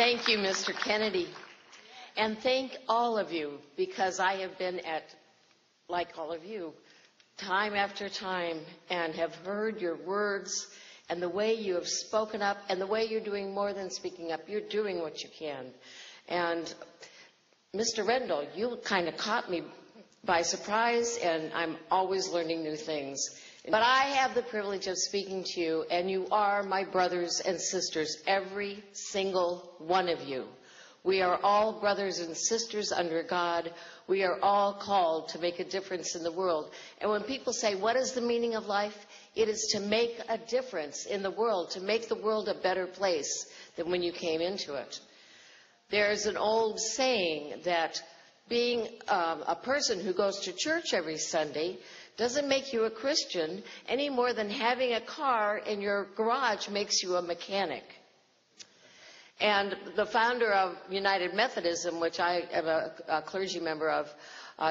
Thank you, Mr. Kennedy. And thank all of you, because I have been like all of you, time after time, and have heard your words and the way you have spoken up and the way you're doing more than speaking up. You're doing what you can. And Mr. Rendell, you kind of caught me by surprise, and I'm always learning new things. But I have the privilege of speaking to you, and you are my brothers and sisters, every single one of you. We are all brothers and sisters under God. We are all called to make a difference in the world. And when people say, what is the meaning of life? It is to make a difference in the world, to make the world a better place than when you came into it. There's an old saying that being a person who goes to church every Sunday doesn't make you a Christian any more than having a car in your garage makes you a mechanic. And the founder of United Methodism, which I am a clergy member of,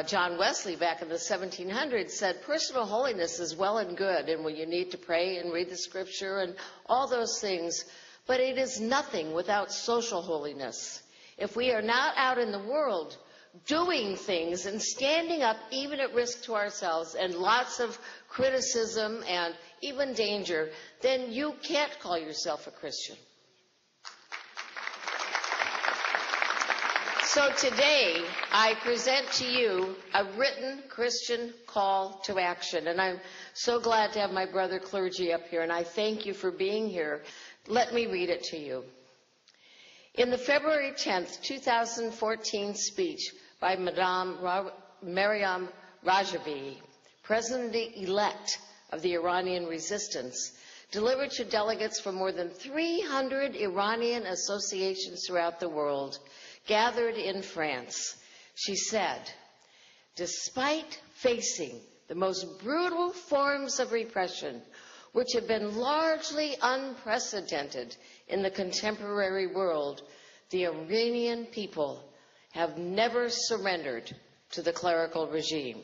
John Wesley, back in the 1700s, said personal holiness is well and good, and when you need to pray and read the scripture and all those things, but it is nothing without social holiness. If we are not out in the world doing things and standing up even at risk to ourselves and lots of criticism and even danger, then you can't call yourself a Christian. So today, I present to you a written Christian call to action. And I'm so glad to have my brother clergy up here, and I thank you for being here. Let me read it to you. In the February 10th, 2014 speech by Madame Maryam Rajavi, President-elect of the Iranian resistance, delivered to delegates from more than 300 Iranian associations throughout the world, gathered in France, she said, despite facing the most brutal forms of repression, which have been largely unprecedented in the contemporary world, the Iranian people have never surrendered to the clerical regime.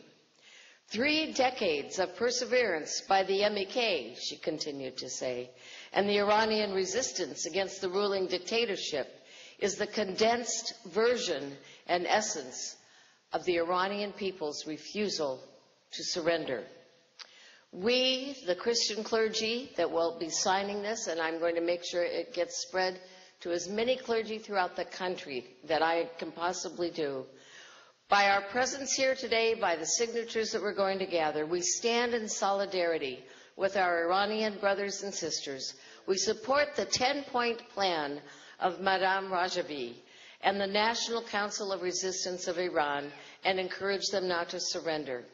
3 decades of perseverance by the MEK, she continued to say, and the Iranian resistance against the ruling dictatorship is the condensed version and essence of the Iranian people's refusal to surrender. We, the Christian clergy that will be signing this, and I'm going to make sure it gets spread to as many clergy throughout the country that I can possibly do, by our presence here today, by the signatures that we're going to gather, we stand in solidarity with our Iranian brothers and sisters. We support the 10-point plan of Madame Rajavi and the National Council of Resistance of Iran and encourage them not to surrender.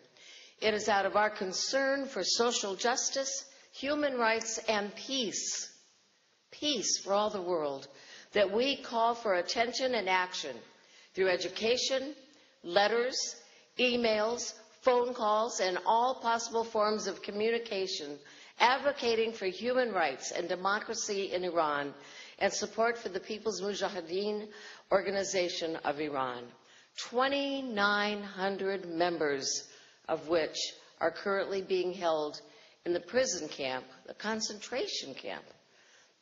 It is out of our concern for social justice, human rights, and peace for all the world, that we call for attention and action through education, letters, emails, phone calls, and all possible forms of communication, advocating for human rights and democracy in Iran and support for the People's Mujahideen Organization of Iran. 2,900 members of which are currently being held in the prison camp, the concentration camp,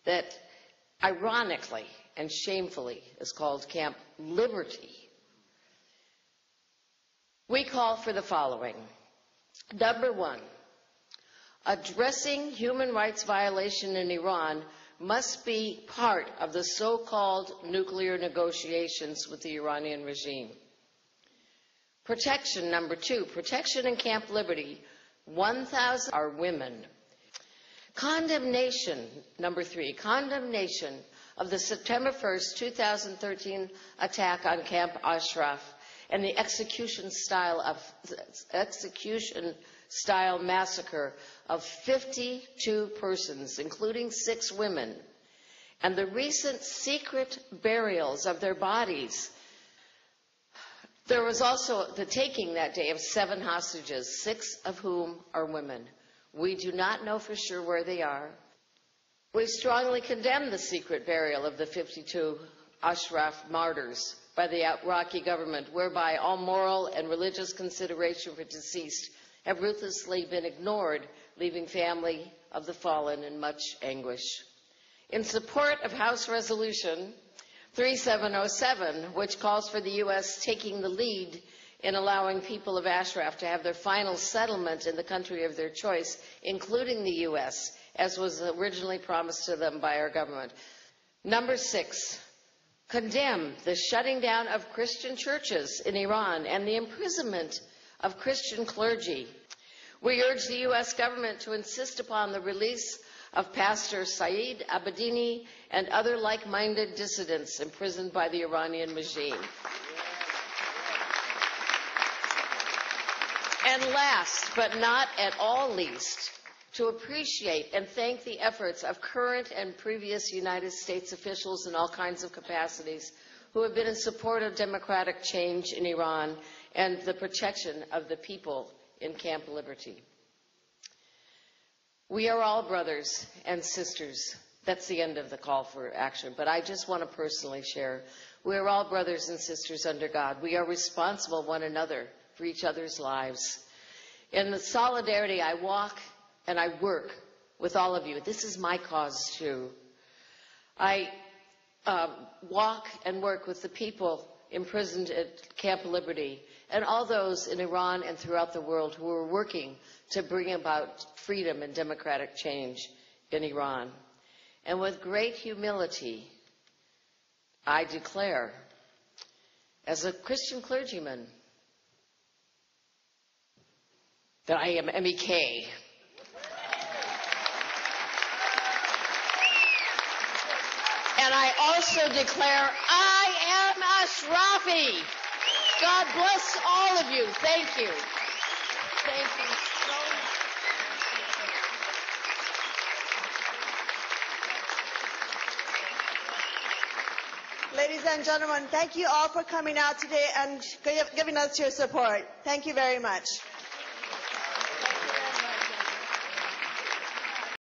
that ironically and shamefully is called Camp Liberty. We call for the following. Number 1, addressing human rights violation in Iran must be part of the so-called nuclear negotiations with the Iranian regime. Protection, number 2, protection in Camp Liberty, 1,000 are women. Condemnation, number 3, condemnation of the September 1st, 2013 attack on Camp Ashraf and the execution-style massacre of 52 persons, including 6 women, and the recent secret burials of their bodies. There was also the taking that day of 7 hostages, 6 of whom are women. We do not know for sure where they are. We strongly condemn the secret burial of the 52 Ashraf martyrs by the Iraqi government, whereby all moral and religious consideration for deceased have ruthlessly been ignored, leaving family of the fallen in much anguish. In support of House Resolution 3707, which calls for the U.S. taking the lead in allowing people of Ashraf to have their final settlement in the country of their choice, including the U.S., as was originally promised to them by our government. Number 6, condemn the shutting down of Christian churches in Iran and the imprisonment of Christian clergy. We urge the U.S. government to insist upon the release of Pastor Saeed Abedini and other like-minded dissidents imprisoned by the Iranian regime. And last, but not at all least, to appreciate and thank the efforts of current and previous United States officials in all kinds of capacities who have been in support of democratic change in Iran and the protection of the people in Camp Liberty. We are all brothers and sisters. That's the end of the call for action, but I just want to personally share. We are all brothers and sisters under God. We are responsible one another for each other's lives. In the solidarity, I walk and I work with all of you. This is my cause too. I walk and work with the people imprisoned at Camp Liberty and all those in Iran and throughout the world who are working to bring about freedom and democratic change in Iran. And with great humility, I declare, as a Christian clergyman, that I am MEK. And I also declare I am Ashrafi. God bless all of you. Thank you. Thank you so much. Ladies and gentlemen, thank you all for coming out today and giving us your support. Thank you very much.